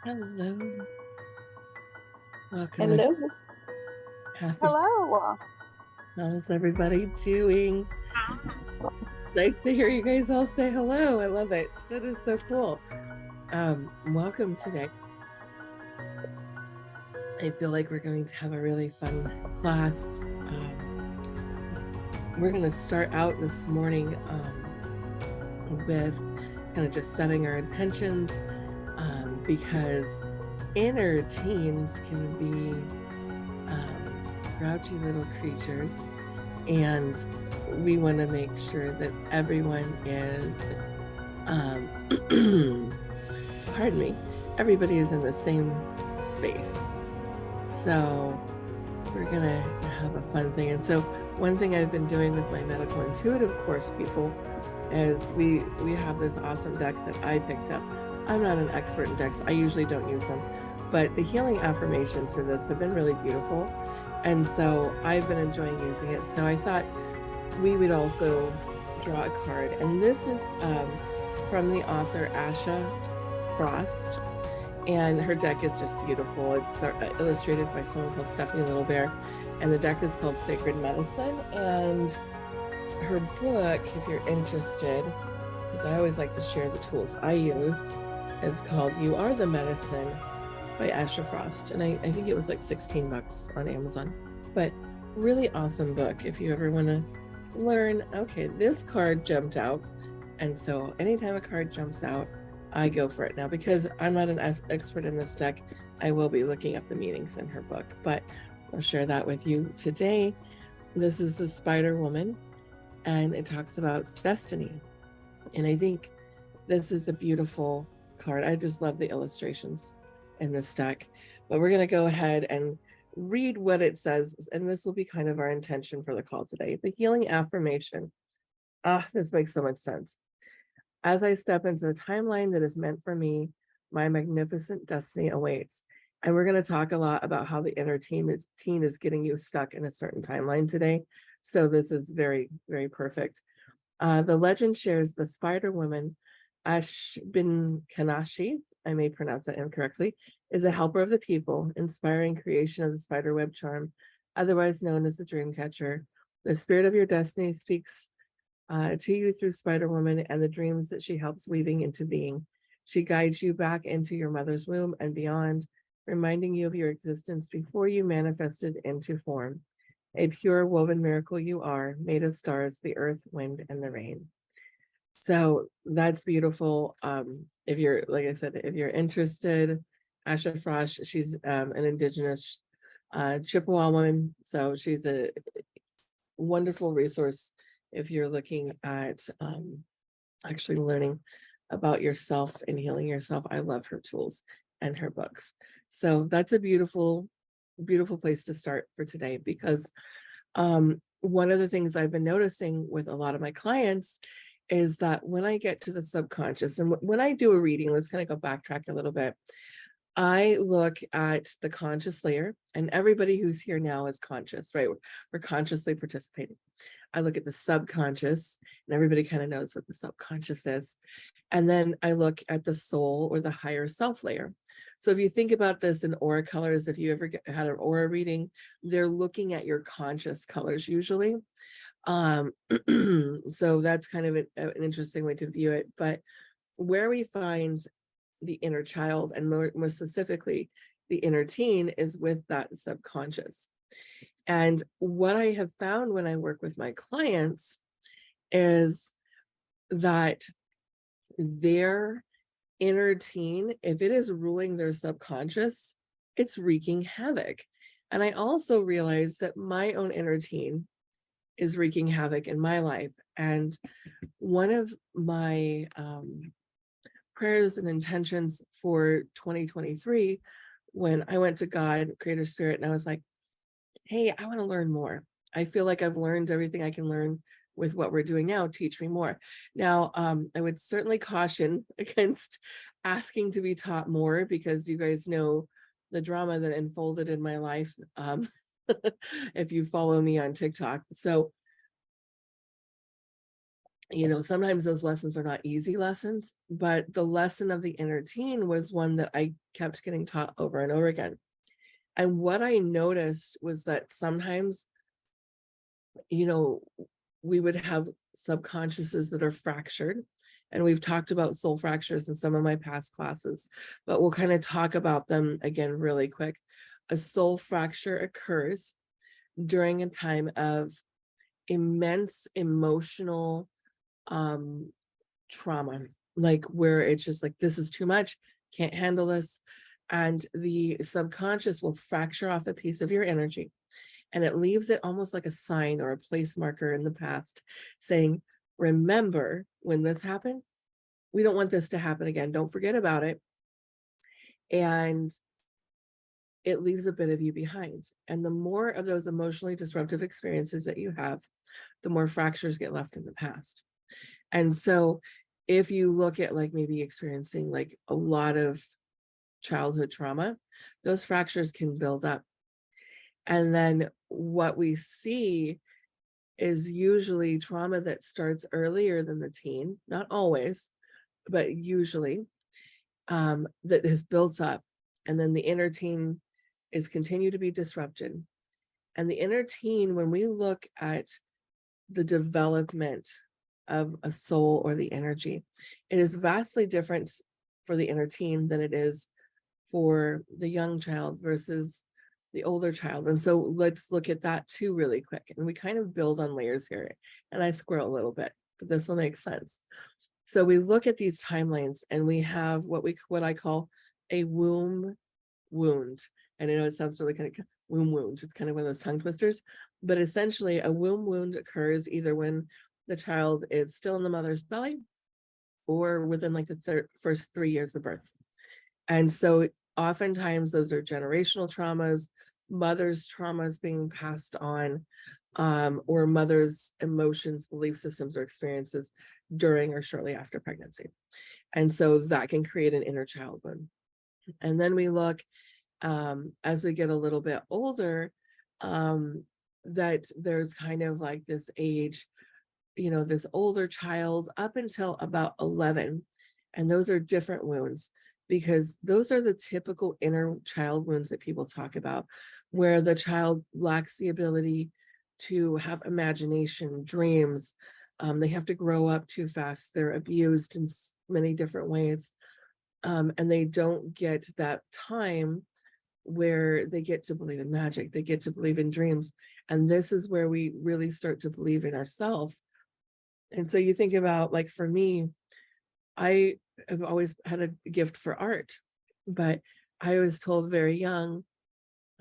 Hello. Welcome in. Hello. Happy. Hello. How's everybody doing? Nice to hear you guys all say hello. I love it. That is so cool. Welcome today. I feel like we're going to have a really fun class. We're going to start out this morning with kind of just setting our intentions because inner teens can be grouchy little creatures, and we want to make sure that everyone is pardon me, everybody is in the same space. So we're gonna have a fun thing. And so one thing I've been doing with my medical intuitive course people is we have this awesome deck that I picked up. I'm not an expert in decks, I usually don't use them, but the healing affirmations for this have been really beautiful, and so I've been enjoying using it. So I thought we would also draw a card, and this is from the author Asha Frost, and her deck is just beautiful. It's illustrated by someone called Stephanie Little Bear, and the deck is called Sacred Medicine. And her book, if you're interested, because I always like to share the tools I use, is called You Are the Medicine by Asha Frost, and I think it was like $16 on Amazon, but really awesome book if you ever want to learn. Okay, this card jumped out, and so anytime a card jumps out, I go for it. Now, because I'm not an expert in this deck, I will be looking up the meanings in her book, but I'll share that with you today. This is the Spider Woman, and it talks about destiny, and I think this is a beautiful card. I just love the illustrations in this deck, but we're going to go ahead and read what it says, and this will be kind of our intention for the call today. The healing affirmation. This makes so much sense. As I step into the timeline that is meant for me, my magnificent destiny awaits. And we're going to talk a lot about how the inner teen is getting you stuck in a certain timeline today. So this is very, very perfect. The legend shares the Spider Woman, Ashbin Kanashi, I may pronounce that incorrectly, is a helper of the people, inspiring creation of the spiderweb charm, otherwise known as the dream catcher. The spirit of your destiny speaks to you through Spider Woman and the dreams that she helps weaving into being. She guides you back into your mother's womb and beyond, reminding you of your existence before you manifested into form. A pure woven miracle you are, made of stars, the earth, wind, and the rain. So that's beautiful. If you're, like I said, if you're interested, Asha Frost, she's an indigenous Chippewa woman. So she's a wonderful resource if you're looking at actually learning about yourself and healing yourself. I love her tools and her books. So that's a beautiful, beautiful place to start for today, because one of the things I've been noticing with a lot of my clients is that when I get to the subconscious, and when I do a reading, let's kind of go backtrack a little bit. I look at the conscious layer, and everybody who's here now is conscious, right? We're consciously participating. I look at the subconscious, and everybody kind of knows what the subconscious is. And then I look at the soul or the higher self layer. So if you think about this in aura colors, if you ever had an aura reading, they're looking at your conscious colors usually. So that's kind of an interesting way to view it. But where we find the inner child, and more specifically the inner teen, is with that subconscious. And what I have found when I work with my clients is that their inner teen, if it is ruling their subconscious, it's wreaking havoc. And I also realized that my own inner teen is wreaking havoc in my life. And one of my prayers and intentions for 2023, when I went to God, Creator Spirit, and I was like, hey, I want to learn more. I feel like I've learned everything I can learn with what we're doing now. Teach me more. Now, I would certainly caution against asking to be taught more, because you guys know the drama that unfolded in my life if you follow me on TikTok. So Sometimes those lessons are not easy lessons, but the lesson of the inner teen was one that I kept getting taught over and over again. And what I noticed was that sometimes, we would have subconsciouses that are fractured. And we've talked about soul fractures in some of my past classes, but we'll kind of talk about them again really quick. A soul fracture occurs during a time of immense emotional trauma, like where it's just like, this is too much, can't handle this. And the subconscious will fracture off a piece of your energy, and it leaves it almost like a sign or a place marker in the past saying, remember when this happened? We don't want this to happen again. Don't forget about it. And it leaves a bit of you behind. And the more of those emotionally disruptive experiences that you have, the more fractures get left in the past. And so if you look at like maybe experiencing like a lot of childhood trauma, those fractures can build up. And then what we see is usually trauma that starts earlier than the teen, not always, but usually, that has built up. And then the inner teen is continue to be disrupted. And the inner teen, when we look at the development of a soul or the energy, it is vastly different for the inner teen than it is for the young child versus the older child. And so let's look at that too really quick. And we kind of build on layers here. And I squirrel a little bit, but this will make sense. So we look at these timelines and we have what I call a womb wound. And I know it sounds really kind of womb wound. It's kind of one of those tongue twisters, but essentially a womb wound occurs either when the child is still in the mother's belly or within like the first 3 years of birth. And so oftentimes those are generational traumas, mother's traumas being passed on, or mother's emotions, belief systems, or experiences during or shortly after pregnancy. And so that can create an inner child wound. And then we look, as we get a little bit older, that there's kind of like this age, this older child up until about 11. And those are different wounds, because those are the typical inner child wounds that people talk about, where the child lacks the ability to have imagination, dreams. They have to grow up too fast. They're abused in many different ways. And they don't get that time where they get to believe in magic. They get to believe in dreams. And this is where we really start to believe in ourselves. And so you think about, like, for me, I have always had a gift for art, but I was told very young,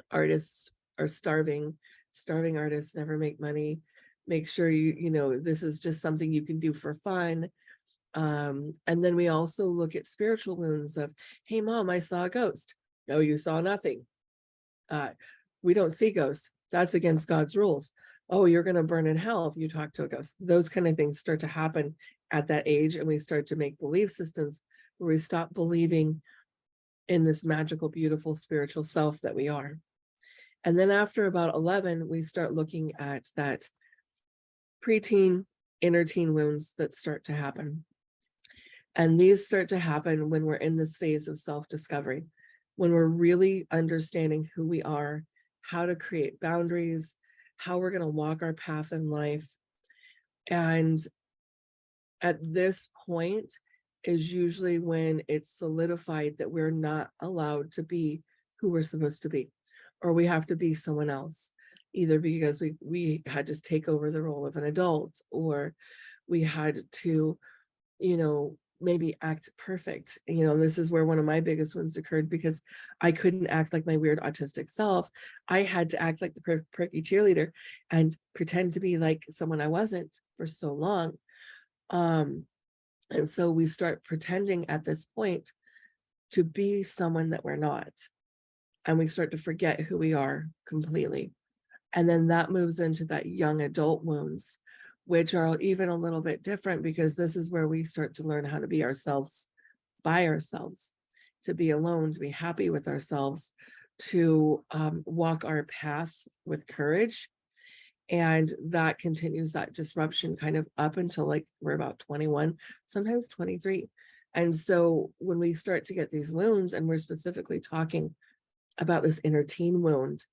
artists are starving artists never make money. Make sure this is just something you can do for fun. And then we also look at spiritual wounds of, hey mom, I saw a ghost. No, you saw nothing. We don't see ghosts. That's against God's rules. Oh, you're going to burn in hell if you talk to a ghost. Those kind of things start to happen at that age, and we start to make belief systems where we stop believing in this magical, beautiful spiritual self that we are. And then after about 11, we start looking at that preteen, inner teen wounds that start to happen. And these start to happen when we're in this phase of self-discovery, when we're really understanding who we are, how to create boundaries, how we're going to walk our path in life. And at this point is usually when it's solidified that we're not allowed to be who we're supposed to be, or we have to be someone else, either because we had to take over the role of an adult, or we had to, maybe act perfect. This is where one of my biggest ones occurred, because I couldn't act like my weird autistic self. I had to act like the perky cheerleader and pretend to be like someone I wasn't for so long. And so we start pretending at this point to be someone that we're not. And we start to forget who we are completely. And then that moves into that young adult wounds, which are even a little bit different, because this is where we start to learn how to be ourselves by ourselves, to be alone, to be happy with ourselves, to walk our path with courage. And that continues, that disruption kind of up until like we're about 21, sometimes 23. And so when we start to get these wounds, and we're specifically talking about this inner teen wound,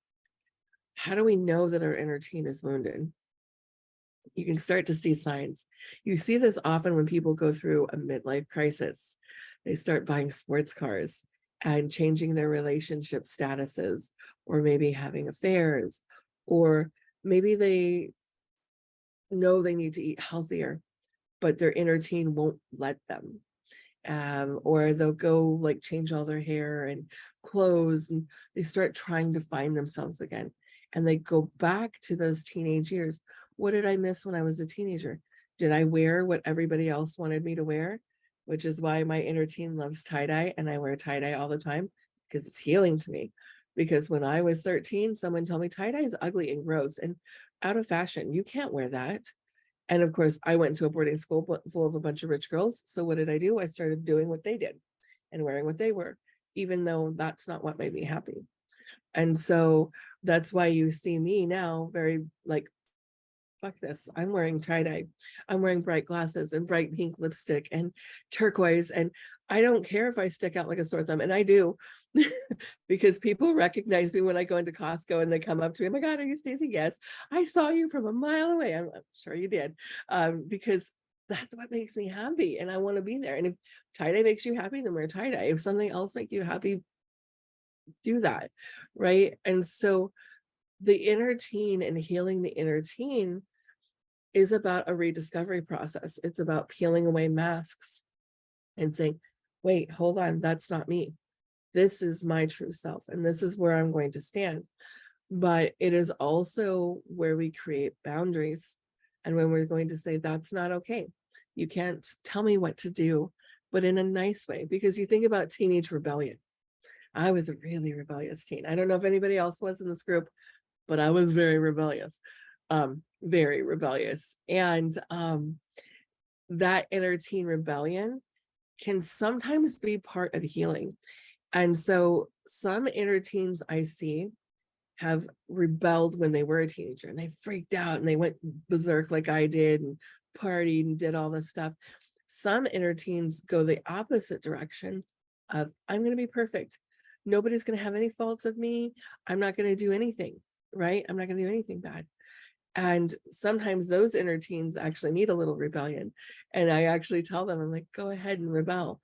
how do we know that our inner teen is wounded? You can start to see signs. You see this often when people go through a midlife crisis. They start buying sports cars and changing their relationship statuses, or maybe having affairs, or maybe they know they need to eat healthier, but their inner teen won't let them. Or they'll go like change all their hair and clothes, and they start trying to find themselves again. And they go back to those teenage years. What did I miss when I was a teenager? Did I wear what everybody else wanted me to wear? Which is why my inner teen loves tie-dye, and I wear tie-dye all the time because it's healing to me. Because when I was 13, someone told me tie-dye is ugly and gross and out of fashion. You can't wear that. And of course, I went to a boarding school full of a bunch of rich girls. So what did I do? I started doing what they did and wearing what they were, even though that's not what made me happy. And so that's why you see me now very like, fuck this. I'm wearing tie-dye. I'm wearing bright glasses and bright pink lipstick and turquoise. And I don't care if I stick out like a sore thumb. And I do, because people recognize me when I go into Costco and they come up to me. Oh my God, are you Stacee? Yes. I saw you from a mile away. I'm sure you did. Because that's what makes me happy. And I want to be there. And if tie-dye makes you happy, then wear tie-dye. If something else makes you happy, do that. Right. And so the inner teen and healing the inner teen is about a rediscovery process. It's about peeling away masks and saying, wait, hold on, that's not me. This is my true self, and this is where I'm going to stand. But it is also where we create boundaries, and when we're going to say, that's not okay. You can't tell me what to do, but in a nice way, because you think about teenage rebellion. I was a really rebellious teen. I don't know if anybody else was in this group, but I was very rebellious, very rebellious. And that inner teen rebellion can sometimes be part of healing. And so some inner teens I see have rebelled when they were a teenager, and they freaked out and they went berserk like I did and partied and did all this stuff. Some inner teens go the opposite direction of, I'm going to be perfect. Nobody's going to have any faults with me. I'm not going to do anything, right? I'm not going to do anything bad. And sometimes those inner teens actually need a little rebellion. And I actually tell them, I'm like, go ahead and rebel.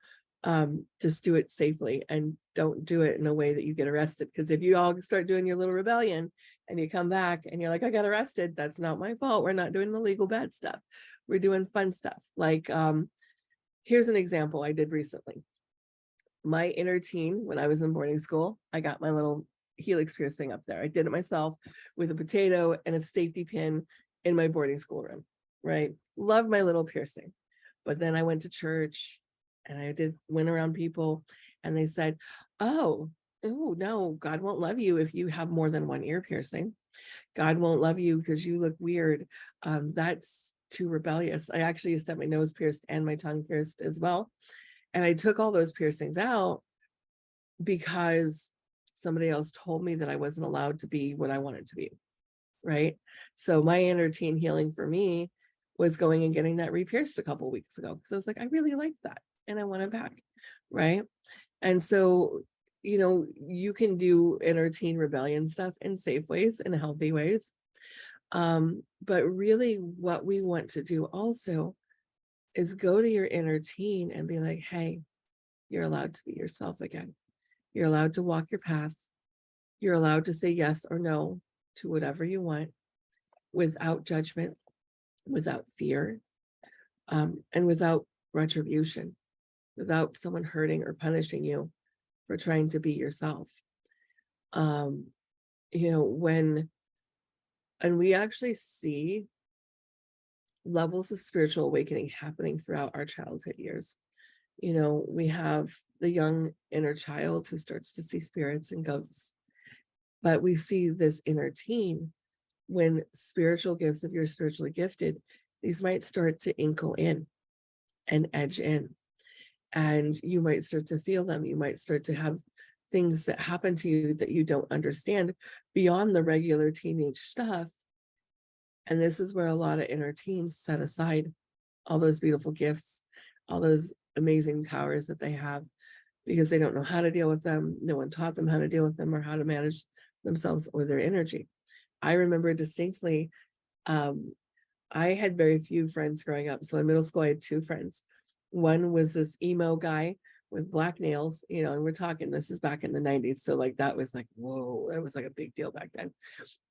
Just do it safely, and don't do it in a way that you get arrested. Because if you all start doing your little rebellion and you come back and you're like, I got arrested, that's not my fault. We're not doing the legal bad stuff. We're doing fun stuff. Like, here's an example I did recently. My inner teen, when I was in boarding school, I got my little helix piercing up there. I did it myself with a potato and a safety pin in my boarding school room, right? Love my little piercing. But then I went to church and I went around people, and they said, oh no, God won't love you if you have more than one ear piercing. God won't love you because you look weird. That's too rebellious. I actually used to have my nose pierced and my tongue pierced as well. And I took all those piercings out because somebody else told me that I wasn't allowed to be what I wanted to be, right? So my inner teen healing for me was going and getting that re-pierced a couple of weeks ago, because I was like, I really liked that and I want it back, right? And so, you can do inner teen rebellion stuff in safe ways, in healthy ways. But really what we want to do also is go to your inner teen and be like, hey, you're allowed to be yourself again. You're allowed to walk your path. You're allowed to say yes or no to whatever you want without judgment, without fear, and without retribution, without someone hurting or punishing you for trying to be yourself. And we actually see levels of spiritual awakening happening throughout our childhood years. We have the young inner child who starts to see spirits and ghosts, but we see this inner teen when spiritual gifts, if you're spiritually gifted, these might start to inkle in and edge in, and you might start to feel them. You might start to have things that happen to you that you don't understand beyond the regular teenage stuff. And this is where a lot of inner teens set aside all those beautiful gifts, all those amazing powers that they have, because they don't know how to deal with them. No one taught them how to deal with them or how to manage themselves or their energy. I remember distinctly, I had very few friends growing up. So in middle school, I had two friends. One was this emo guy with black nails, and we're talking, this is back in the 90s. So like, that was like, whoa, that was like a big deal back then.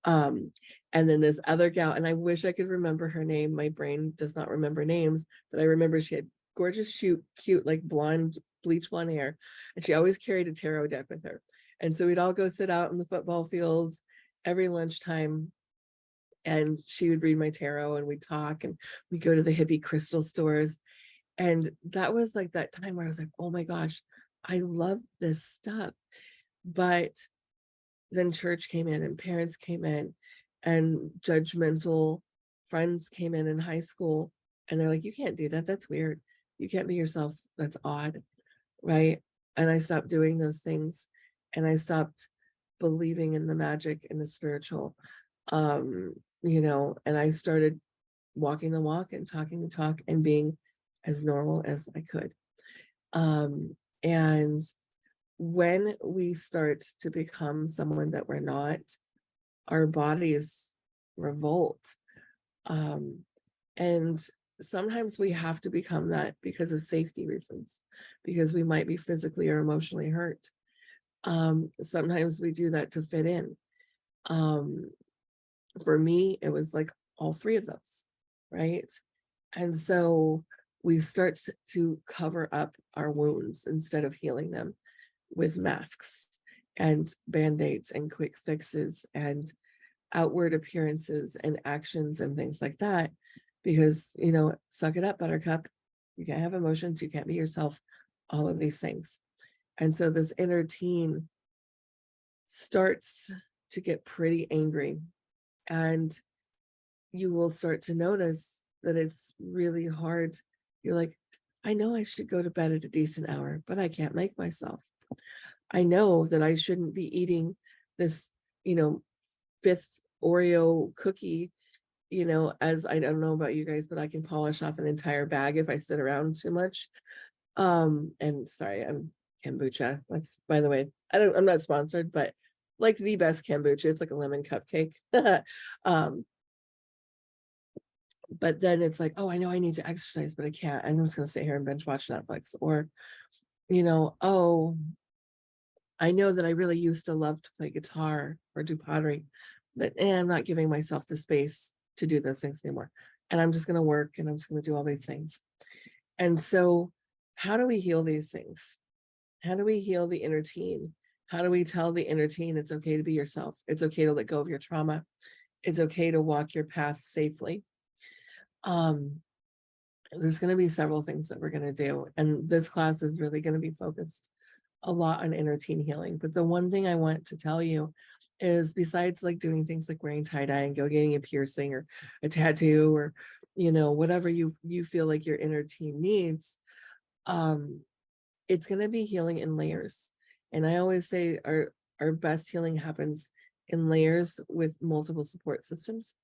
And then this other gal, and I wish I could remember her name. My brain does not remember names, but I remember she had gorgeous, cute, like blonde, bleach blonde hair. And she always carried a tarot deck with her. And so we'd all go sit out in the football fields every lunchtime, and she would read my tarot, and we'd talk, and we'd go to the hippie crystal stores. And that was like that time where I was like, oh my gosh, I love this stuff. But then church came in, and parents came in, and judgmental friends came in high school, and they're like, you can't do that. That's weird. You can't be yourself. That's odd. Right. And I stopped doing those things, and I stopped believing in the magic and the spiritual, and I started walking the walk and talking the talk and being as normal as I could. And when we start to become someone that we're not, our bodies revolt. And sometimes we have to become that because of safety reasons, because we might be physically or emotionally hurt. Sometimes we do that to fit in. For me, it was like all three of those, right? And so we start to cover up our wounds instead of healing them with masks and band-aids and quick fixes and outward appearances and actions and things like that. Because, suck it up, buttercup. You can't have emotions. You can't be yourself. All of these things. And so this inner teen starts to get pretty angry. And you will start to notice that it's really hard. You're like, I know I should go to bed at a decent hour, but I can't make myself. I know that I shouldn't be eating this, fifth Oreo cookie, as I don't know about you guys, but I can polish off an entire bag if I sit around too much. And sorry, I'm kombucha. That's, by the way, I'm not sponsored, but like the best kombucha. It's like a lemon cupcake. But then it's like, oh, I know I need to exercise, but I can't. I'm just going to sit here and binge watch Netflix. Or, oh, I know that I really used to love to play guitar or do pottery, but I'm not giving myself the space to do those things anymore. And I'm just going to work, and I'm just going to do all these things. And so how do we heal these things? How do we heal the inner teen? How do we tell the inner teen it's okay to be yourself? It's okay to let go of your trauma. It's okay to walk your path safely. There's going to be several things that we're going to do. And this class is really going to be focused a lot on inner teen healing. But the one thing I want to tell you is, besides like doing things like wearing tie-dye and getting a piercing or a tattoo or, whatever you feel like your inner teen needs, it's going to be healing in layers. And I always say our best healing happens in layers with multiple support systems.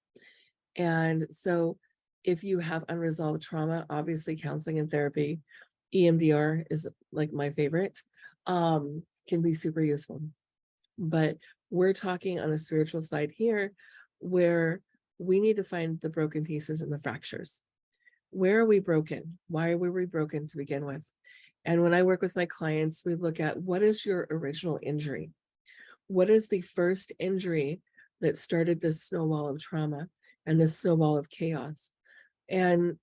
And so if you have unresolved trauma, obviously counseling and therapy, EMDR is like my favorite, can be super useful. But we're talking on a spiritual side here, where we need to find the broken pieces and the fractures. Where are we broken? Why were we broken to begin with? And when I work with my clients, we look at, what is your original injury? What is the first injury that started this snowball of trauma and this snowball of chaos? And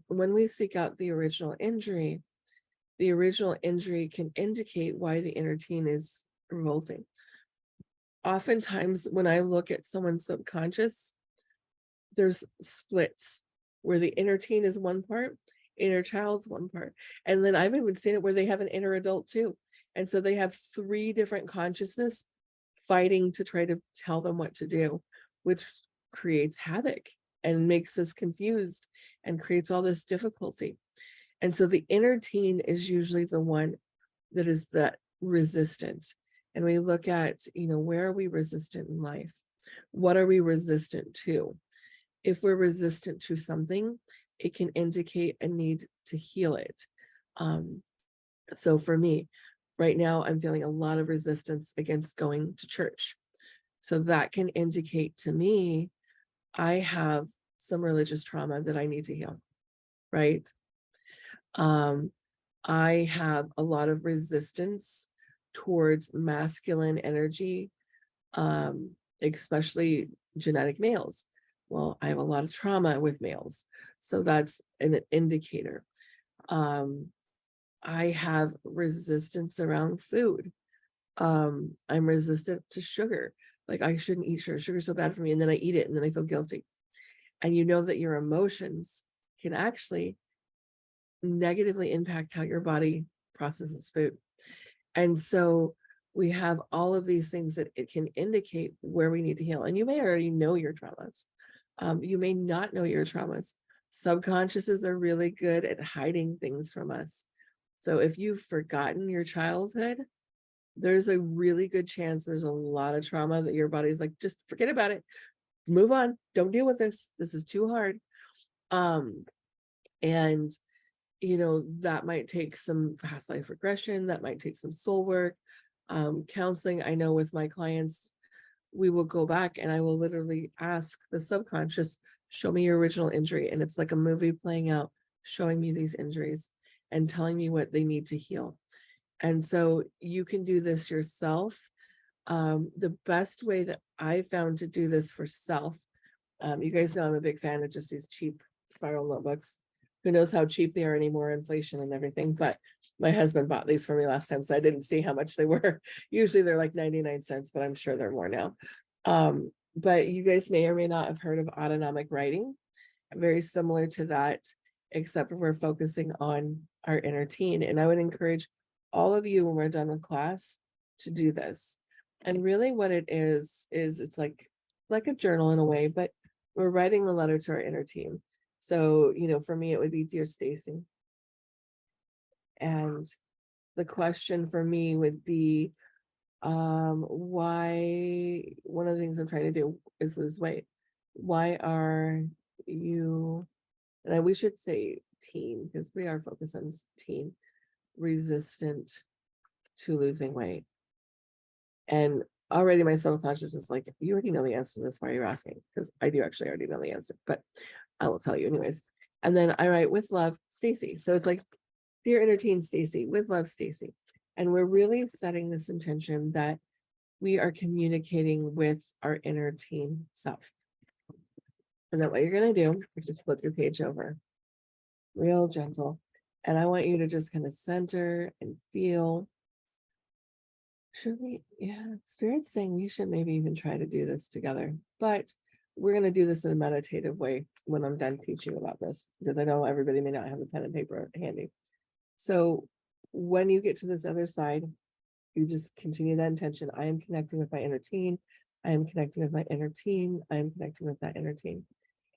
when we seek out the original injury can indicate why the inner teen is revolting. Oftentimes, when I look at someone's subconscious, there's splits where the inner teen is one part, inner child's one part. And then I've even seen it where they have an inner adult too. And so they have three different consciousness fighting to try to tell them what to do, which creates havoc and makes us confused and creates all this difficulty. And so the inner teen is usually the one that is that resistant. And we look at, where are we resistant in life? What are we resistant to? if we're resistant to something, it can indicate a need to heal it. So for me, right now, I'm feeling a lot of resistance against going to church. So that can indicate to me I have some religious trauma that I need to heal, right? Um, I have a lot of resistance towards masculine energy, especially genetic males. Well, I have a lot of trauma with males, so that's an indicator. I have resistance around food. I'm resistant to sugar. Like I shouldn't eat sugar. Sugar's so bad for me, and then I eat it, and then I feel guilty. And you know that your emotions can actually negatively impact how your body processes food. And so we have all of these things that it can indicate where we need to heal. And you may already know your traumas. You may not know your traumas. Subconsciouses are really good at hiding things from us. So if you've forgotten your childhood, there's a really good chance there's a lot of trauma that your body's like, just forget about it. Move on. Don't deal with this. This is too hard. And that might take some past life regression, that might take some soul work, counseling. I know with my clients, we will go back and I will literally ask the subconscious, show me your original injury. And it's like a movie playing out, showing me these injuries and telling me what they need to heal. And so you can do this yourself. The best way that I found to do this for self, you guys know I'm a big fan of just these cheap spiral notebooks. Who knows how cheap they are anymore, inflation and everything, but my husband bought these for me last time, so I didn't see how much they were. Usually they're like 99 cents, but I'm sure they're more now. But you guys may or may not have heard of autonomic writing. Very similar to that, except we're focusing on our inner teen. And I would encourage all of you when we're done with class to do this. And really what it is it's like a journal in a way, but we're writing a letter to our inner teen. So, for me, it would be, Dear Stacee. And the question for me would be, why, one of the things I'm trying to do is lose weight. Why are you, and we should say teen, because we are focused on teen, resistant to losing weight? And already my subconscious is like, you already know the answer to this, why are you asking? Because I do actually already know the answer, but I will tell you anyways. And then I write, with love, Stacee. So it's like, Dear inner teen Stacee, with love, Stacee. And we're really setting this intention that we are communicating with our inner teen self. And then what you're going to do is just flip your page over, real gentle. And I want you to just kind of center and feel. Should we? Yeah, Spirit's saying we should maybe even try to do this together. But we're going to do this in a meditative way when I'm done teaching about this, because I know everybody may not have a pen and paper handy. So when you get to this other side, you just continue that intention. I am connecting with my inner teen. I am connecting with my inner teen. I am connecting with that inner teen.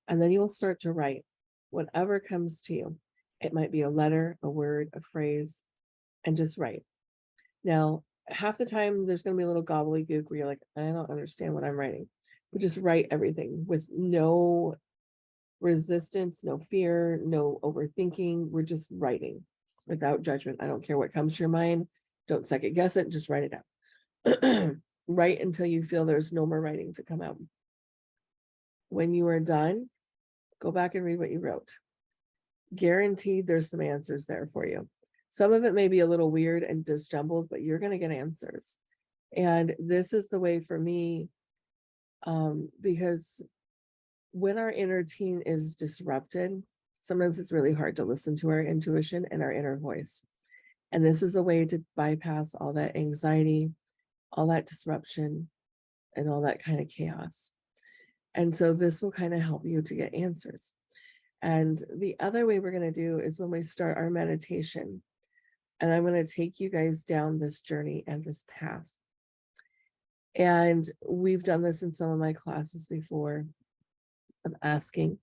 And then you'll start to write whatever comes to you. It might be a letter, a word, a phrase, and just write. Now, half the time there's going to be a little gobbledygook where you're like, I don't understand what I'm writing. But just write everything with no resistance, no fear, no overthinking. We're just writing without judgment. I don't care what comes to your mind. Don't second guess it. Just write it out. Write until you feel there's no more writing to come out. When you are done, go back and read what you wrote. Guaranteed there's some answers there for you. Some of it may be a little weird and disjumbled, but you're going to get answers. And this is the way for me, because when our inner teen is disrupted, sometimes it's really hard to listen to our intuition and our inner voice. And this is a way to bypass all that anxiety, all that disruption, and all that kind of chaos. And so this will kind of help you to get answers. And the other way we're going to do is when we start our meditation, and I'm going to take you guys down this journey and this path. And we've done this in some of my classes before. I'm asking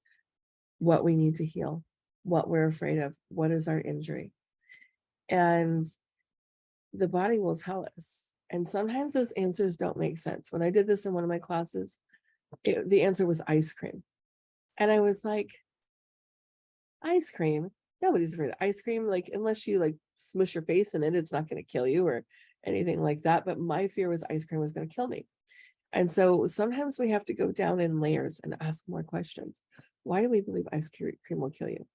what we need to heal, what we're afraid of, what is our injury. And the body will tell us. And sometimes those answers don't make sense. When I did this in one of my classes, the answer was ice cream. And I was like, ice cream? Nobody's afraid of ice cream. Like, unless you like smush your face in it, it's not going to kill you or anything like that. But my fear was ice cream was going to kill me. And so sometimes we have to go down in layers and ask more questions. Why do we believe ice cream will kill you?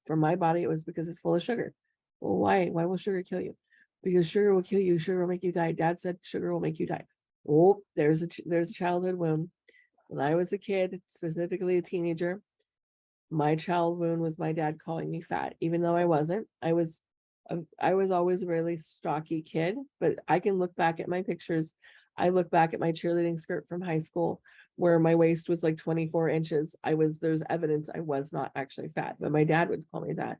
For my body, it was because it's full of sugar. Well, why? Why will sugar kill you? Because sugar will kill you. Sugar will make you die. Dad said sugar will make you die. Oh, there's a childhood wound. When I was a kid, specifically a teenager, my child wound was my dad calling me fat, even though I wasn't. I was always a really stocky kid, but I can look back at my pictures. I look back at my cheerleading skirt from high school where my waist was like 24 inches. There's evidence I was not actually fat, but my dad would call me that.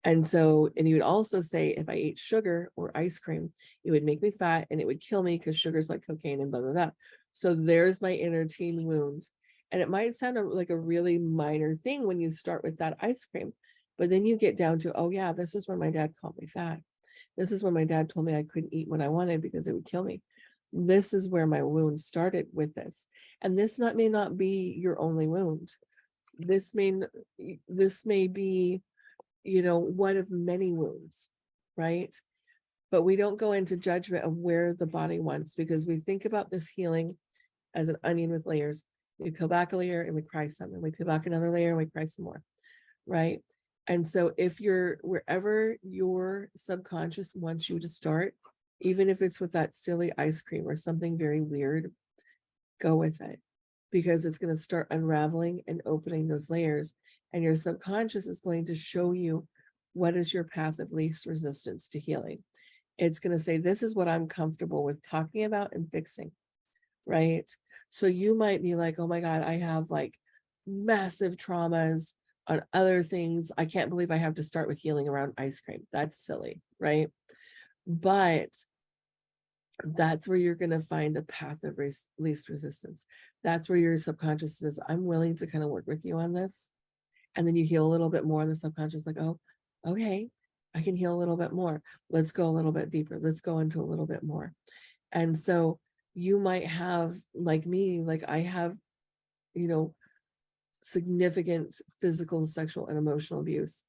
And he would also say if I ate sugar or ice cream, it would make me fat and it would kill me because sugar's like cocaine and blah, blah, blah. So there's my inner teen wound. And it might sound like a really minor thing when you start with that ice cream, but then you get down to, oh yeah, this is where my dad called me fat. This is when my dad told me I couldn't eat what I wanted because it would kill me. This is where my wound started with this. And this may not be your only wound. This may be, one of many wounds, right? But we don't go into judgment of where the body wants, because we think about this healing as an onion with layers. We peel back a layer and we cry some, and we peel back another layer and we cry some more, right? And so if you're wherever your subconscious wants you to start, even if it's with that silly ice cream or something very weird, go with it, because it's going to start unraveling and opening those layers. And your subconscious is going to show you what is your path of least resistance to healing. It's going to say, this is what I'm comfortable with talking about and fixing, right? So you might be like, oh my God, I have like massive traumas on other things. I can't believe I have to start with healing around ice cream. That's silly, right? But that's where you're going to find the path of least resistance. That's where your subconscious says, I'm willing to kind of work with you on this. And then you heal a little bit more, and the subconscious like, oh, okay, I can heal a little bit more. Let's go a little bit deeper. Let's go into a little bit more. And so you might have, like me, like I have, significant physical, sexual, and emotional abuse,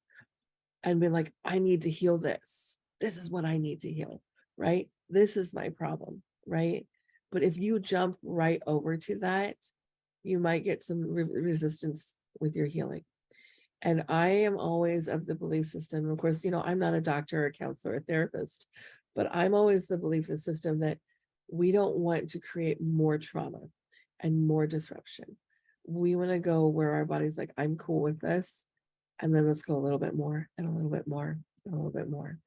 and been like, I need to heal this. This is what I need to heal, right? This is my problem, right? But if you jump right over to that, you might get some resistance with your healing. And I am always of the belief system, of course, I'm not a doctor, a counselor, a therapist, but I'm always the belief system that we don't want to create more trauma and more disruption. We want to go where our body's like, I'm cool with this. And then let's go a little bit more and a little bit more, and a little bit more.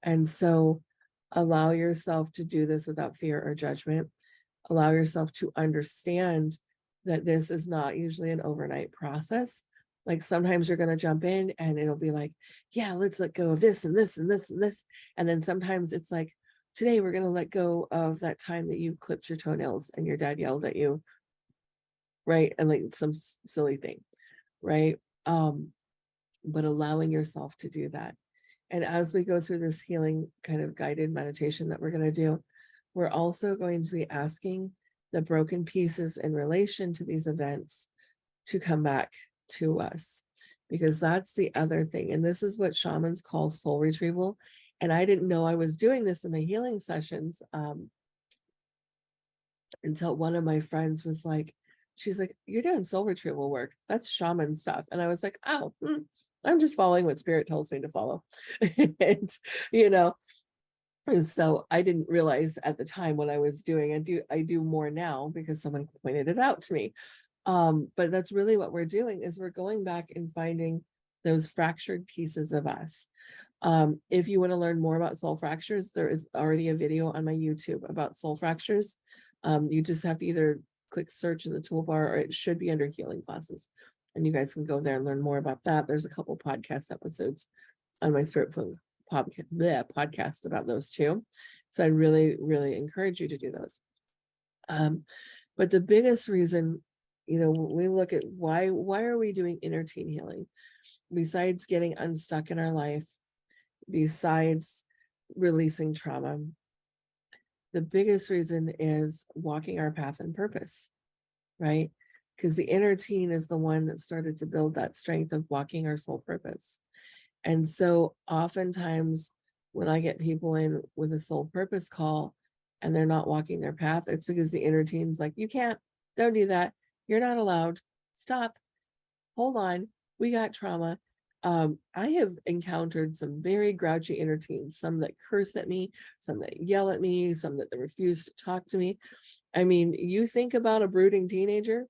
And so allow yourself to do this without fear or judgment. Allow yourself to understand that this is not usually an overnight process. Like sometimes you're going to jump in and it'll be like, yeah, let's let go of this and this and this and this. And then sometimes it's like, today we're going to let go of that time that you clipped your toenails and your dad yelled at you, right? And like some silly thing, right? But allowing yourself to do that. And as we go through this healing kind of guided meditation that we're going to do, we're also going to be asking the broken pieces in relation to these events to come back to us, because that's the other thing. And this is what shamans call soul retrieval. And I didn't know I was doing this in my healing sessions until one of my friends was like, she's like, you're doing soul retrieval work. That's shaman stuff. And I was like, oh, I'm just following what spirit tells me to follow. And, and so I didn't realize at the time what I was doing. I do more now because someone pointed it out to me. But that's really what we're doing, is we're going back and finding those fractured pieces of us. If you want to learn more about soul fractures, there is already a video on my YouTube about soul fractures. You just have to either click search in the toolbar, or it should be under healing classes. And you guys can go there and learn more about that. There's a couple podcast episodes on my Spirit Fluent podcast about those too. So I really, really encourage you to do those. But the biggest reason, when we look at why are we doing inner teen healing, besides getting unstuck in our life, besides releasing trauma, the biggest reason is walking our path and purpose, right? because the inner teen is the one that started to build that strength of walking our soul purpose. And so oftentimes when I get people in with a soul purpose call and they're not walking their path, it's because the inner teen's like, you can't, don't do that. You're not allowed. Stop. Hold on. We got trauma. I have encountered some very grouchy inner teens, some that curse at me, some that yell at me, some that refuse to talk to me. I mean, you think about a brooding teenager,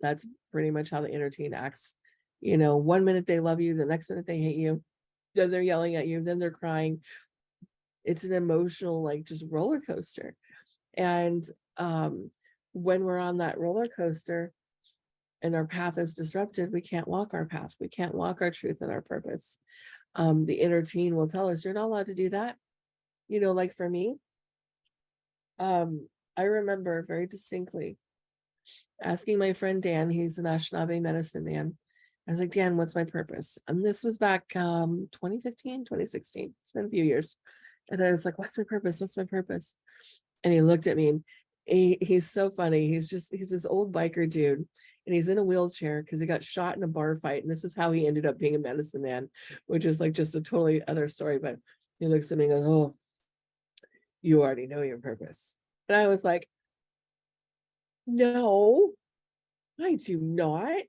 that's pretty much how the inner teen acts. You know, one minute they love you, the next minute they hate you, then they're yelling at you, then they're crying. It's an emotional, like, just roller coaster. And when we're on that roller coaster and our path is disrupted, we can't walk our path. We can't walk our truth and our purpose. The inner teen will tell us, you're not allowed to do that. You know, like for me, I remember very distinctly asking my friend Dan, he's an Anishinaabe medicine man. I was like, Dan, what's my purpose? And this was back 2015, 2016. It's been a few years. And I was like, what's my purpose? What's my purpose? And he looked at me and he's so funny. He's this old biker dude and he's in a wheelchair because he got shot in a bar fight. And this is how he ended up being a medicine man, which is like just a totally other story. But he looks at me and goes, oh, you already know your purpose. And I was like, no, I do not.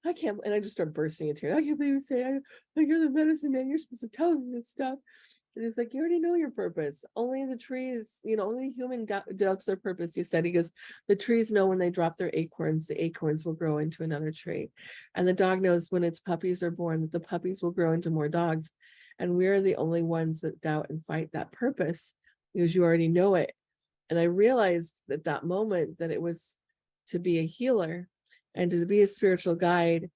I can't. And I just start bursting into tears. I can't believe you say, like, you're the medicine man. You're supposed to tell me this stuff. And it's like, you already know your purpose. Only the trees, you know, only human doubts their purpose. He said, he goes, the trees know when they drop their acorns, the acorns will grow into another tree. And the dog knows when its puppies are born, that the puppies will grow into more dogs. And we're the only ones that doubt and fight that purpose because you already know it. And I realized at that moment that it was to be a healer and to be a spiritual guide.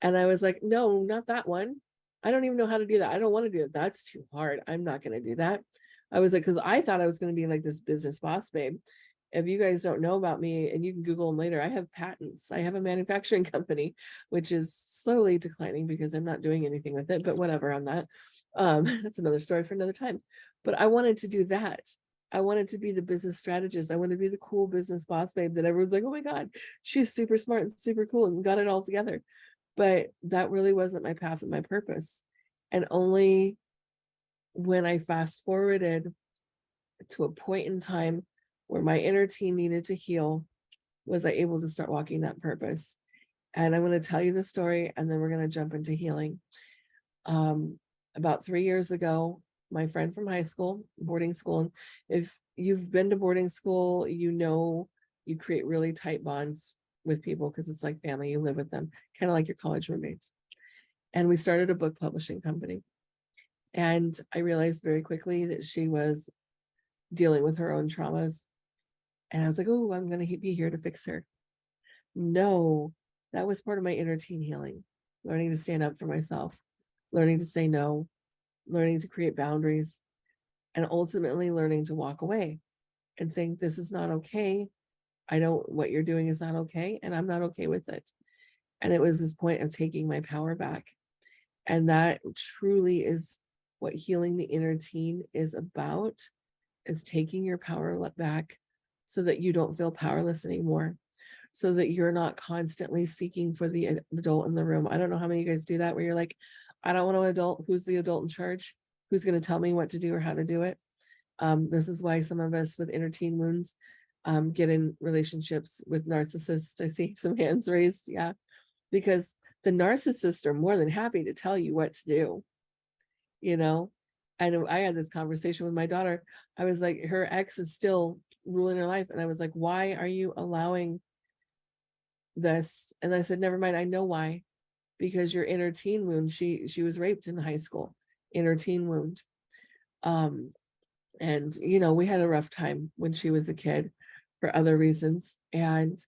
And I was like, no, not that one. I don't even know how to do that. I don't want to do that. That's too hard. I'm not going to do that. I was like, because I thought I was going to be like this business boss babe. If you guys don't know about me, and you can Google them later, I have patents. I have a manufacturing company, which is slowly declining because I'm not doing anything with it, but whatever on that. That's another story for another time. But I wanted to do that. I wanted to be the business strategist. I wanted to be the cool business boss babe that everyone's like, oh my God, she's super smart and super cool and got it all together. But that really wasn't my path and my purpose. And only when I fast forwarded to a point in time where my inner teen needed to heal, was I able to start walking that purpose. And I'm going to tell you the story, and then we're going to jump into healing. About 3 years ago, my friend from high school, boarding school, and if you've been to boarding school, you know, you create really tight bonds with people because it's like family. You live with them, kind of like your college roommates. And we started a book publishing company. And I realized very quickly that she was dealing with her own traumas. And I was like, oh, I'm going to be here to fix her. No, that was part of my inner teen healing, learning to stand up for myself, learning to say no, learning to create boundaries, and ultimately learning to walk away and saying, this is not okay. What you're doing is not okay, and I'm not okay with it. And it was this point of taking my power back. And that truly is what healing the inner teen is about, is taking your power back so that you don't feel powerless anymore, so that you're not constantly seeking for the adult in the room. I don't know how many of you guys do that, where you're like, I don't want an adult. Who's the adult in charge? Who's going to tell me what to do or how to do it? This is why some of us with inner teen wounds get in relationships with narcissists. I see some hands raised. Yeah, because the narcissists are more than happy to tell you what to do, you know? And I had this conversation with my daughter. I was like, her ex is still ruling her life. And I was like, why are you allowing this? And I said, never mind. I know why. Because your inner teen wound, she was raped in high school, inner teen wound. And, you know, we had a rough time when she was a kid for other reasons. And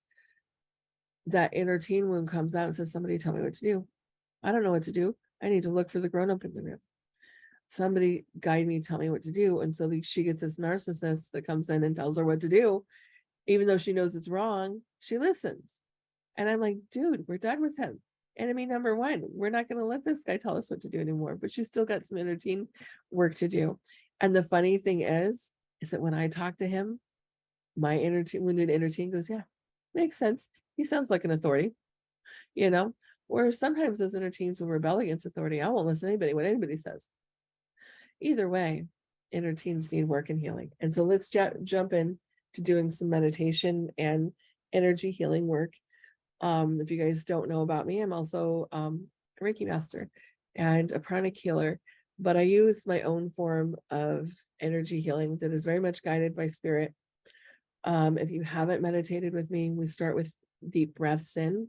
that inner teen wound comes out and says, somebody tell me what to do. I don't know what to do. I need to look for the grown-up in the room. Somebody guide me, tell me what to do. And so she gets this narcissist that comes in and tells her what to do. Even though she knows it's wrong, she listens. And I'm like, dude, we're done with him. Enemy number one. We're not going to let this guy tell us what to do anymore. But she's still got some inner teen work to do. And the funny thing is that when I talk to him, my wounded inner teen goes, yeah, makes sense. he sounds like an authority, you know, or sometimes those inner teens will rebel against authority. I won't listen to anybody, what anybody says. Either way, inner teens need work and healing. And so let's jump in to doing some meditation and energy healing work. If you guys don't know about me, I'm also a Reiki master and a pranic healer, but I use my own form of energy healing that is very much guided by spirit. If you haven't meditated with me, we start with deep breaths in,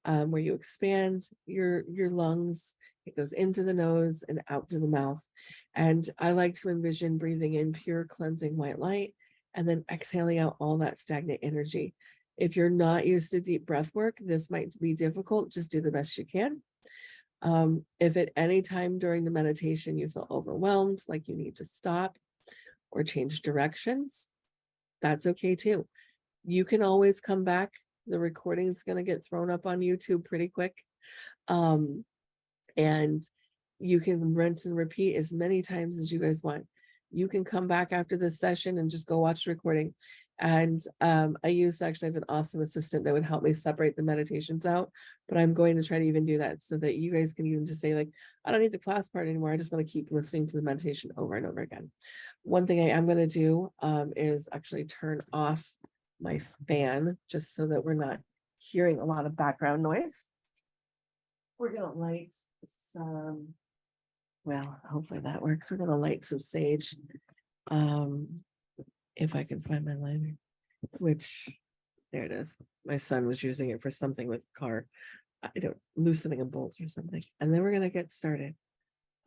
where you expand your lungs. It goes in through the nose and out through the mouth. And I like to envision breathing in pure cleansing white light and then exhaling out all that stagnant energy. If you're not used to deep breath work, this might be difficult. Just do the best you can. If at any time during the meditation you feel overwhelmed, like you need to stop or change directions, that's okay too. You can always come back. The recording is going to get thrown up on YouTube pretty quick. And you can rinse and repeat as many times as you guys want. You can come back after this session and just go watch the recording. And I used actually have an awesome assistant that would help me separate the meditations out, but I'm going to try to even do that so that you guys can even just say, like, I don't need the class part anymore. I just want to keep listening to the meditation over and over again. One thing I am going to do is actually turn off my fan just so that we're not hearing a lot of background noise. We're going to light some, well, hopefully that works. We're going to light some sage. If I can find my lighter, which there it is. My son was using it for something with the car, loosening a bolt or something. And then we're going to get started.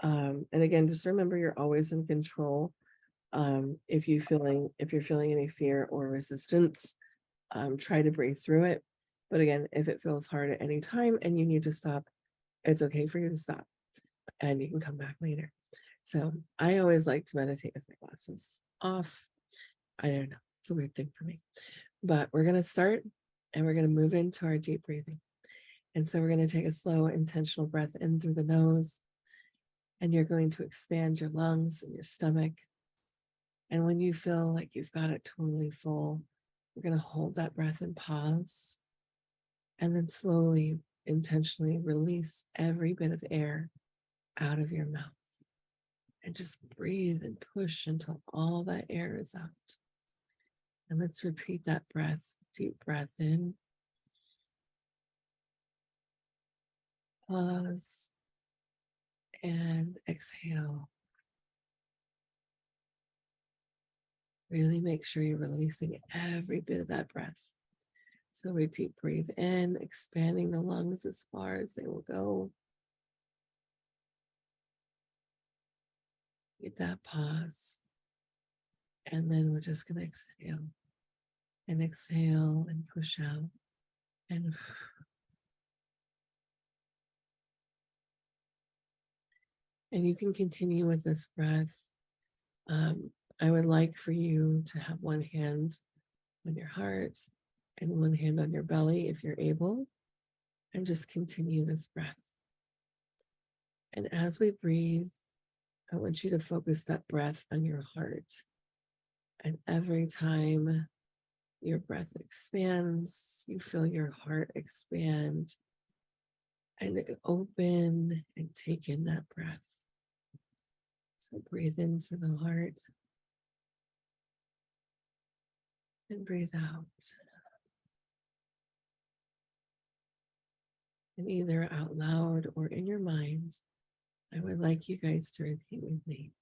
And again, just remember, you're always in control. If you're feeling any fear or resistance, try to breathe through it. But again, if it feels hard at any time and you need to stop, it's okay for you to stop and you can come back later. So I always like to meditate with my glasses off. I don't know, it's a weird thing for me, but we're going to start and we're going to move into our deep breathing. And so we're going to take a slow, intentional breath in through the nose, and you're going to expand your lungs and your stomach. And when you feel like you've got it totally full, we're going to hold that breath and pause, and then slowly, intentionally release every bit of air out of your mouth. And just breathe and push until all that air is out. And let's repeat that breath, deep breath in. Pause and exhale. Really make sure you're releasing every bit of that breath. So we deep breathe in, expanding the lungs as far as they will go. Get that pause. And then we're just going to exhale and push out. And you can continue with this breath. I would like for you to have one hand on your heart and one hand on your belly if you're able, and just continue this breath. And as we breathe, I want you to focus that breath on your heart. And every time your breath expands, you feel your heart expand and open and take in that breath. So breathe into the heart and breathe out. And either out loud or in your mind, I would like you guys to repeat with me.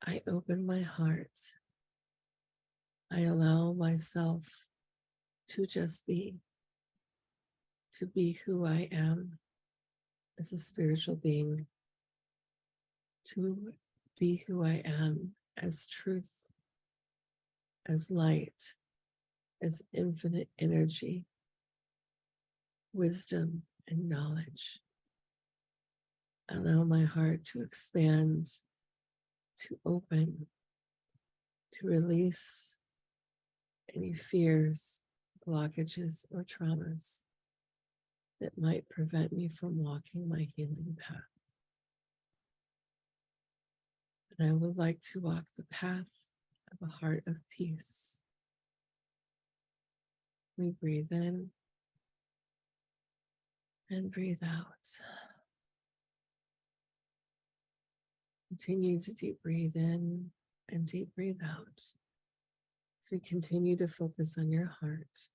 I open my heart. I allow myself to just be, to be who I am as a spiritual being, to be who I am as truth, as light, as infinite energy, wisdom, and knowledge. Allow my heart to expand, to open, to release any fears, blockages, or traumas that might prevent me from walking my healing path. And I would like to walk the path of a heart of peace. We breathe in and breathe out. Continue to deep breathe in and deep breathe out. As we continue to focus on your heart,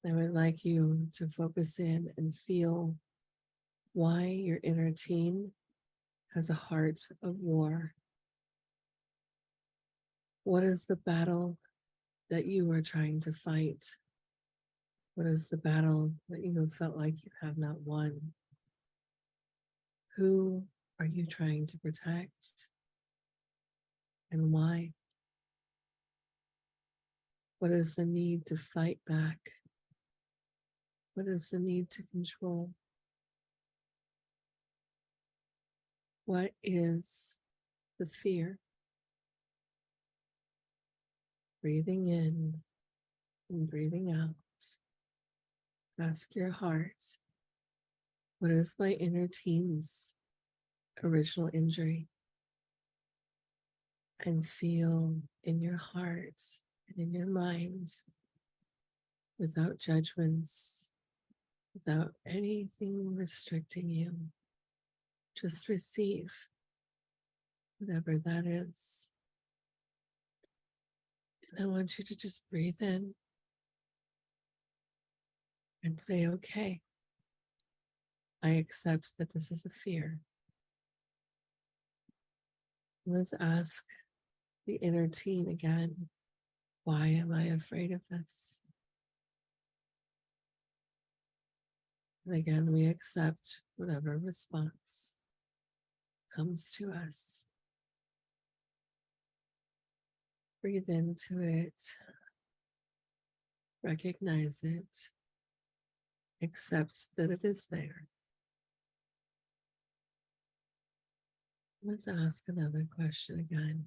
I would like you to focus in and feel why your inner teen has a heart of war. What is the battle that you are trying to fight? What is the battle that you have felt like you have not won? Who are you trying to protect and why? What is the need to fight back? What is the need to control? What is the fear? Breathing in and breathing out. Ask your heart, what is my inner teen's original injury? And feel in your heart and in your mind, without judgments, without anything restricting you, just receive whatever that is. And I want you to just breathe in and say, okay, I accept that this is a fear. Let's ask the inner teen again, why am I afraid of this? And again, we accept whatever response comes to us. Breathe into it, recognize it, accept that it is there. Let's ask another question again.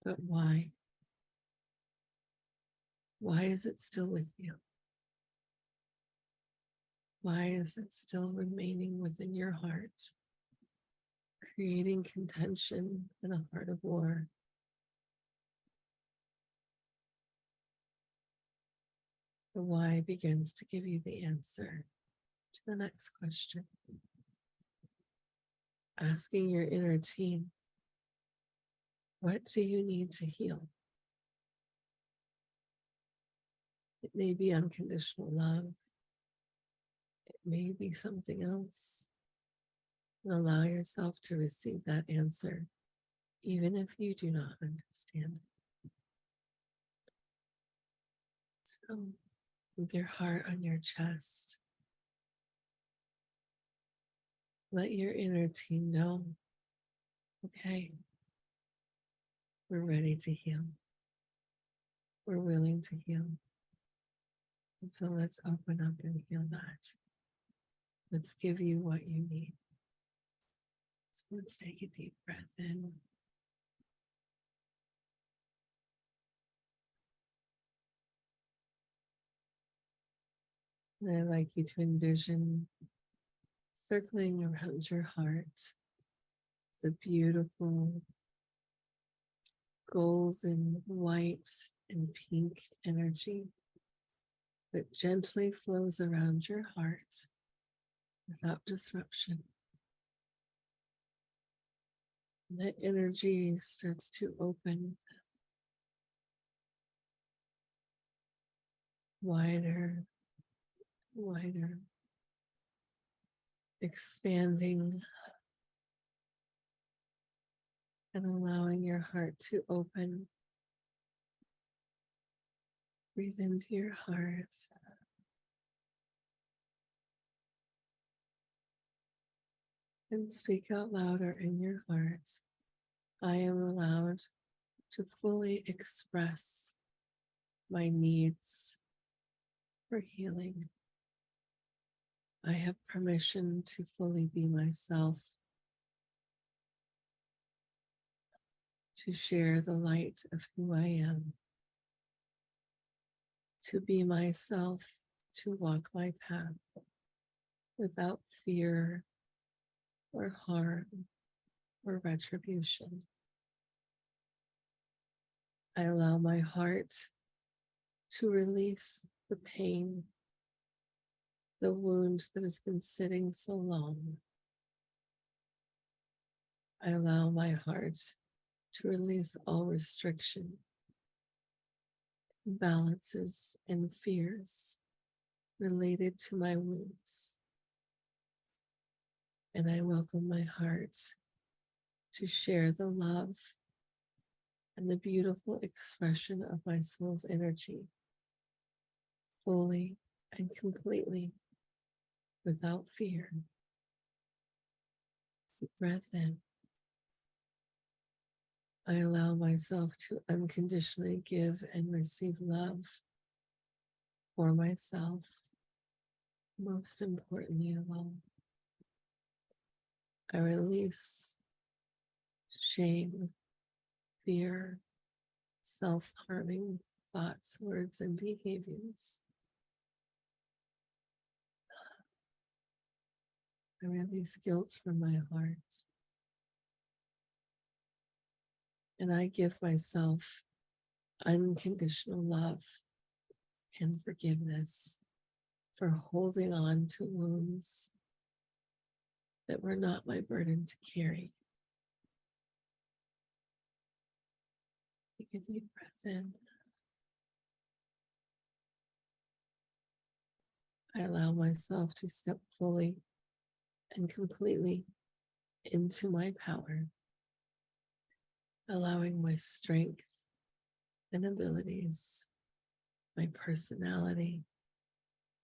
But why? Why is it still with you? Why is it still remaining within your heart, creating contention and a heart of war? The why begins to give you the answer to the next question. Asking your inner teen, what do you need to heal? It may be unconditional love. It may be something else. And allow yourself to receive that answer, even if you do not understand it. So, with your heart on your chest, let your inner teen know, okay, we're ready to heal. We're willing to heal. And so let's open up and heal that. Let's give you what you need. So let's take a deep breath in. And I'd like you to envision circling around your heart. It's a beautiful golden, white, and pink energy that gently flows around your heart without disruption. And that energy starts to open wider, wider, expanding and allowing your heart to open. Breathe into your heart. And speak out louder in your heart. I am allowed to fully express my needs for healing. I have permission to fully be myself, to share the light of who I am, to be myself, to walk my path without fear or harm or retribution. I allow my heart to release the pain, the wound that has been sitting so long. I allow my heart to release all restriction, imbalances, and fears related to my wounds. And I welcome my heart to share the love and the beautiful expression of my soul's energy fully and completely without fear. Deep breath in. I allow myself to unconditionally give and receive love for myself, most importantly of all. I release shame, fear, self-harming thoughts, words, and behaviors. I release guilt from my heart. And I give myself unconditional love and forgiveness for holding on to wounds that were not my burden to carry. Take a deep breath in. I allow myself to step fully and completely into my power, allowing my strength and abilities, my personality,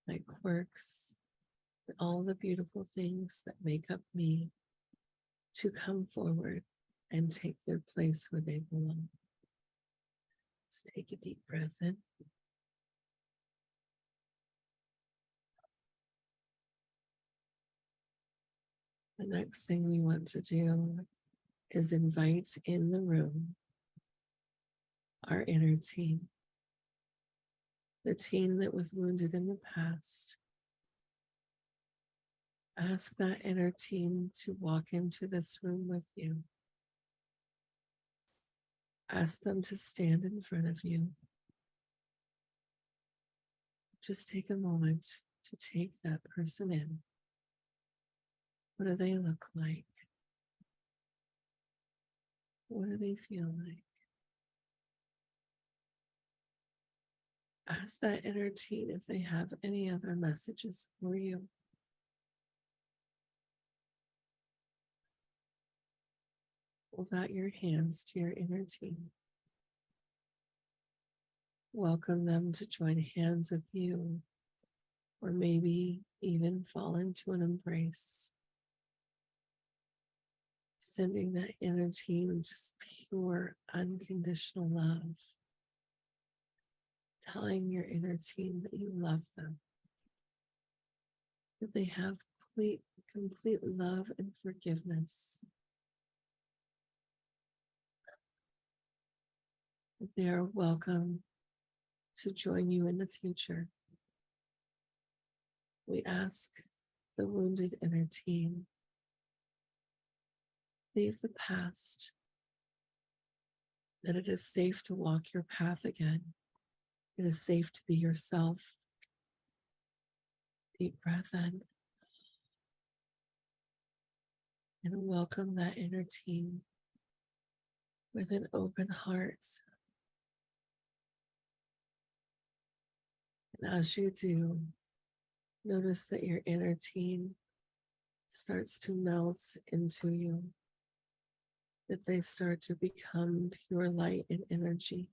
my quirks, and all the beautiful things that make up me to come forward and take their place where they belong. Let's take a deep breath in. The next thing we want to do is invite in the room our inner team, the team that was wounded in the past. Ask that inner team to walk into this room with you. Ask them to stand in front of you. Just take a moment to take that person in. What do they look like? What do they feel like? Ask that inner team if they have any other messages for you. Hold out your hands to your inner team. Welcome them to join hands with you, or maybe even fall into an embrace. Sending that inner team just pure, unconditional love. Telling your inner team that you love them, that they have complete love and forgiveness, that they are welcome to join you in the future. We ask the wounded inner team, leave the past, that it is safe to walk your path again. It is safe to be yourself. Deep breath in. And welcome that inner team with an open heart. And as you do, notice that your inner team starts to melt into you, that they start to become pure light and energy,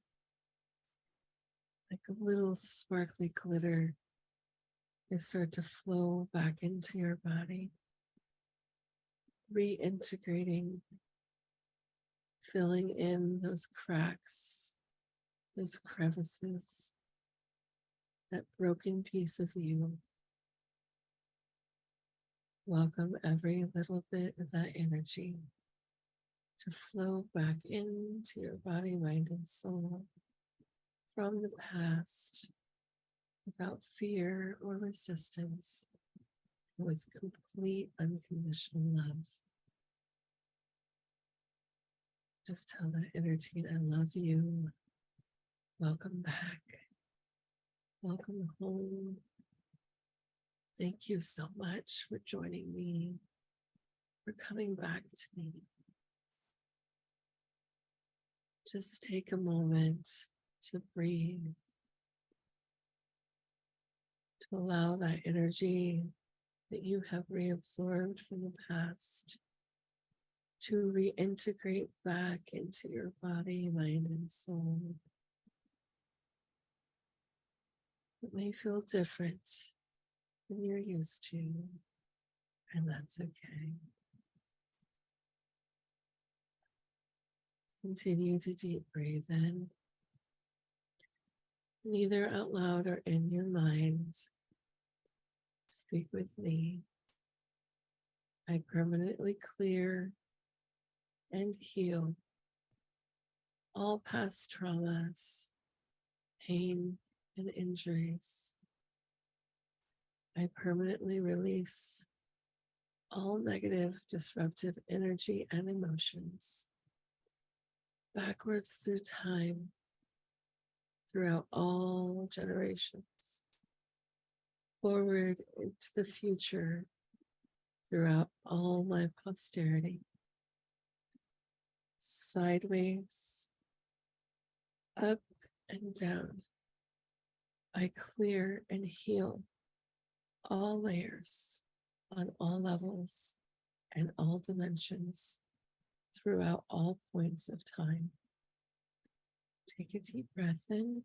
like a little sparkly glitter. They start to flow back into your body, reintegrating, filling in those cracks, those crevices, that broken piece of you. Welcome every little bit of that energy to flow back into your body, mind, and soul from the past without fear or resistance, with complete unconditional love. Just tell that inner team, I love you. Welcome back. Welcome home. Thank you so much for joining me, for coming back to me. Just take a moment to breathe, to allow that energy that you have reabsorbed from the past to reintegrate back into your body, mind, and soul. It may feel different than you're used to, and that's okay. Continue to deep breathe in, and either out loud or in your mind, speak with me. I permanently clear and heal all past traumas, pain, and injuries. I permanently release all negative, disruptive energy and emotions backwards through time, throughout all generations, forward into the future, throughout all my posterity, sideways, up and down. I clear and heal all layers on all levels and all dimensions throughout all points of time. Take a deep breath in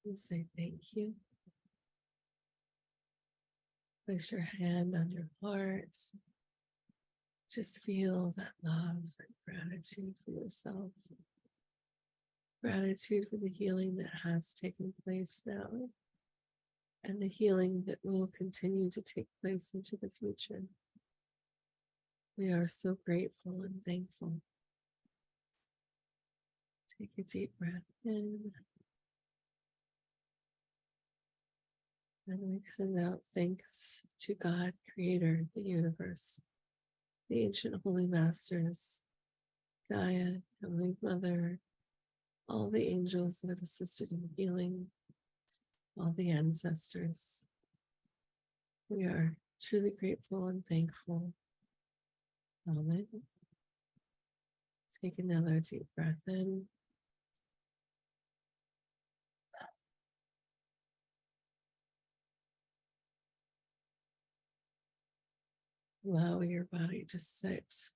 and say thank you. Place your hand on your heart. Just feel that love and gratitude for yourself. Gratitude for the healing that has taken place now and the healing that will continue to take place into the future. We are so grateful and thankful. Take a deep breath in. And we send out thanks to God, Creator, the universe, the ancient holy masters, Gaia, Heavenly Mother, all the angels that have assisted in healing, all the ancestors. We are truly grateful and thankful. Amen. Take another deep breath in. Allow your body to sit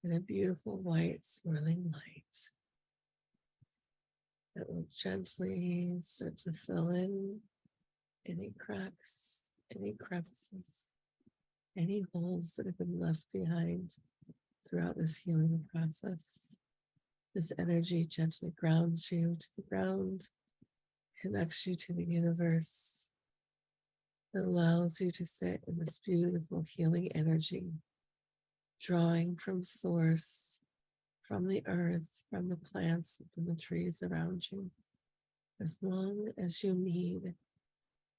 in a beautiful white swirling light that will gently start to fill in any cracks, any crevices, any holes that have been left behind throughout this healing process. This energy gently grounds you to the ground, connects you to the universe, and allows you to sit in this beautiful healing energy, drawing from source, from the earth, from the plants, from the trees around you, as long as you need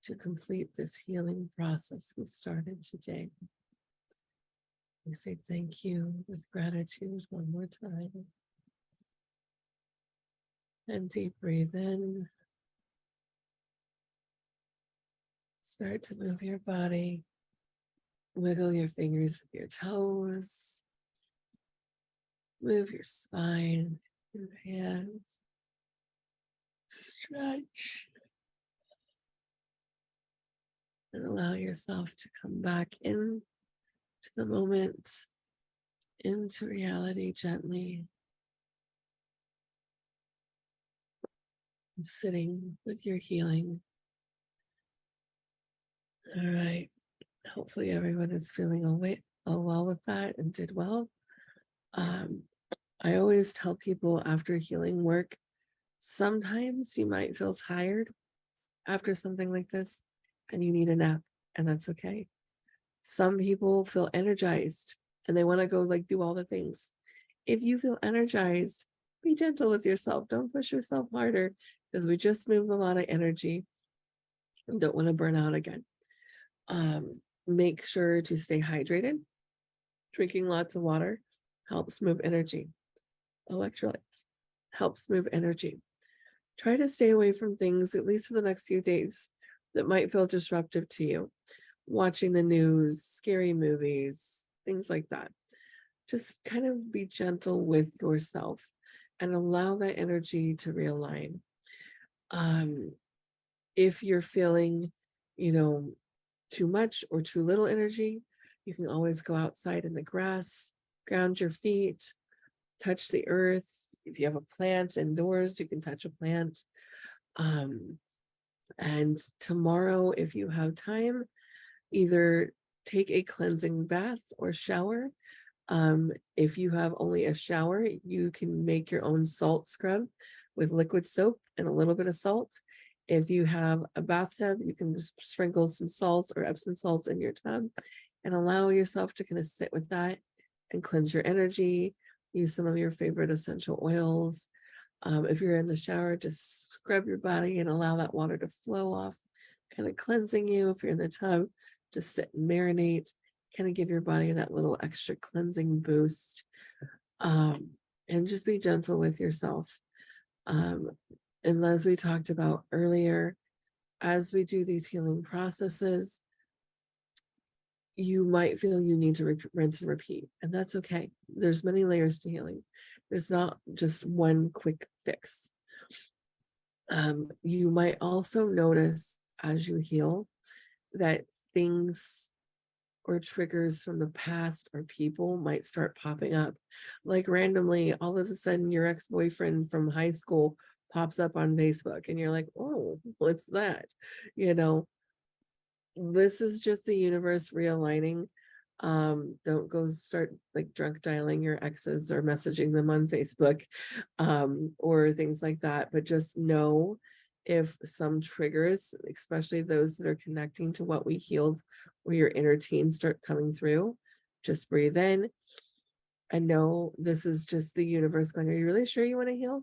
to complete this healing process we started today. We say thank you with gratitude one more time. And deep breathe in. Start to move your body. Wiggle your fingers and your toes. Move your spine, your hands. Stretch. And allow yourself to come back in to the moment, into reality gently. And sitting with your healing. All right. Hopefully everyone is feeling all well with that and did well. I always tell people after healing work, sometimes you might feel tired after something like this and you need a nap, and that's okay. Some people feel energized and they want to go do all the things. If you feel energized, be gentle with yourself. Don't push yourself harder because we just moved a lot of energy and don't want to burn out again. Make sure to stay hydrated. Drinking lots of water helps move energy. Electrolytes. helps move energy. Try to stay away from things, at least for the next few days, that might feel disruptive to you. Watching the news, scary movies, things like that. Just kind of be gentle with yourself and allow that energy to realign. Um, if you're feeling, you know, too much or too little energy, you can always go outside in the grass, ground your feet, touch the earth. If you have a plant indoors, you can touch a plant. Um, and tomorrow, if you have time, either take a cleansing bath or shower. If you have only a shower, you can make your own salt scrub with liquid soap and a little bit of salt. If you have a bathtub, you can just sprinkle some salts or Epsom salts in your tub and allow yourself to kind of sit with that and cleanse your energy. Use some of your favorite essential oils. If you're in the shower, just scrub your body and allow that water to flow off, kind of cleansing you. If you're in the tub, just sit and marinate, kind of give your body that little extra cleansing boost. And just be gentle with yourself. And as we talked about earlier, as we do these healing processes, you might feel you need to rinse and repeat, and that's okay. There's many layers to healing. There's not just one quick fix. You might also notice as you heal that things or triggers from the past or people might start popping up. Like randomly, all of a sudden, your ex-boyfriend from high school pops up on Facebook, and you're like, oh, what's that? You know, this is just the universe realigning. Don't go start like drunk dialing your exes or messaging them on Facebook, or things like that. But just know if some triggers, especially those that are connecting to what we healed, or your inner teen start coming through, just breathe in and know this is just the universe going, are you really sure you want to heal?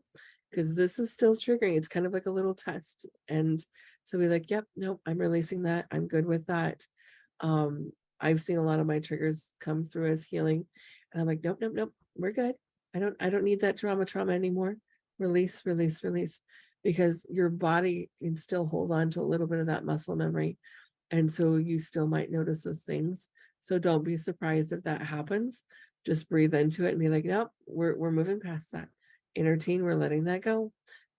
Because this is still triggering. It's kind of like a little test. And so be like, yep, nope, I'm releasing that. I'm good with that. I've seen a lot of my triggers come through as healing. And I'm like, nope, nope, nope, we're good. I don't need that trauma anymore. Release, release, release. Because your body can still hold on to a little bit of that muscle memory. And so you still might notice those things. So don't be surprised if that happens. Just breathe into it and be like, nope, we're moving past that. Inner teen, we're letting that go.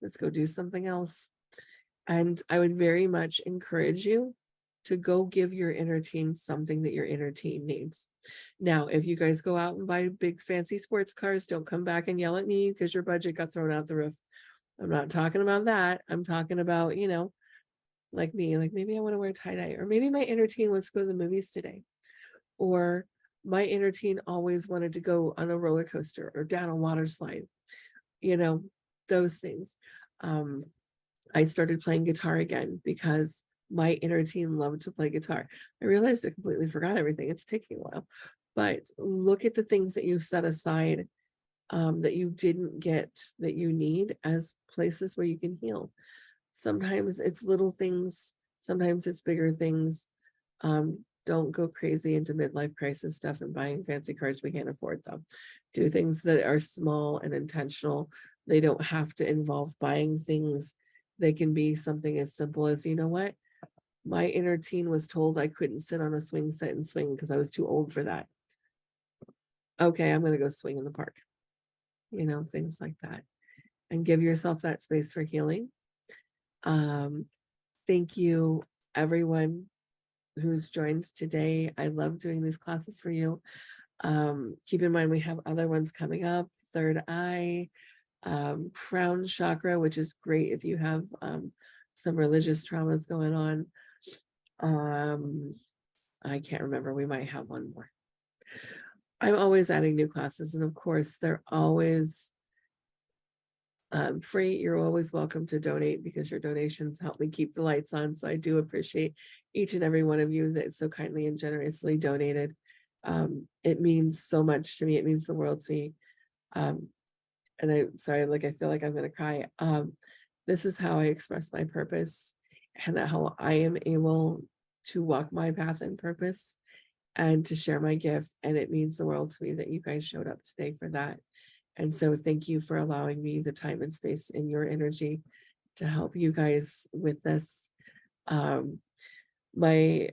Let's go do something else. And I would very much encourage you to go give your inner teen something that your inner teen needs. Now, if you guys go out and buy big fancy sports cars, don't come back and yell at me because your budget got thrown out the roof. I'm not talking about that. I'm talking about, like me, like maybe I want to wear tie-dye, or maybe my inner teen wants to go to the movies today, or my inner teen always wanted to go on a roller coaster or down a water slide, those things. I started playing guitar again because my inner teen loved to play guitar. I realized I completely forgot everything. It's taking a while, but look at the things that you've set aside, that you didn't get, that you need, as places where you can heal. Sometimes it's little things, sometimes it's bigger things. Don't go crazy into midlife crisis stuff and buying fancy cars we can't afford them. Do things that are small and intentional. They don't have to involve buying things. They can be something as simple as, you know what? My inner teen was told I couldn't sit on a swing set and swing because I was too old for that. Okay, I'm going to go swing in the park. Things like that. And give yourself that space for healing. Thank you, everyone who's joined today. I love doing these classes for you. Keep in mind, we have other ones coming up, third eye, crown chakra, which is great if you have some religious traumas going on. I can't remember, we might have one more. I'm always adding new classes, and of course they're always free. You're always welcome to donate because your donations help me keep the lights on. So I do appreciate each and every one of you that so kindly and generously donated. It means so much to me. It means the world to me. And I'm sorry, I feel like I'm going to cry. This is how I express my purpose and how I am able to walk my path and purpose and to share my gift. And it means the world to me that you guys showed up today for that. And so thank you for allowing me the time and space in your energy to help you guys with this. My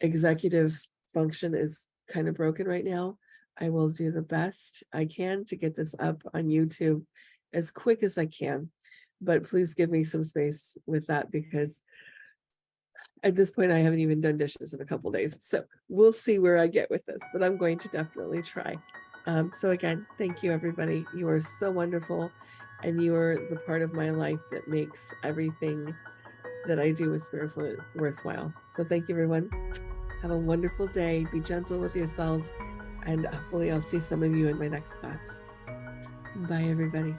executive function is kind of broken right now. I will do the best I can to get this up on YouTube as quick as I can, but please give me some space with that, because at this point I haven't even done dishes in a couple days. So we'll see where I get with this, but I'm going to definitely try. So again, thank you, everybody. You are so wonderful, and you are the part of my life that makes everything that I do with Spirit Fluent worthwhile. So thank you, everyone. Have a wonderful day. Be gentle with yourselves, and hopefully I'll see some of you in my next class. Bye, everybody.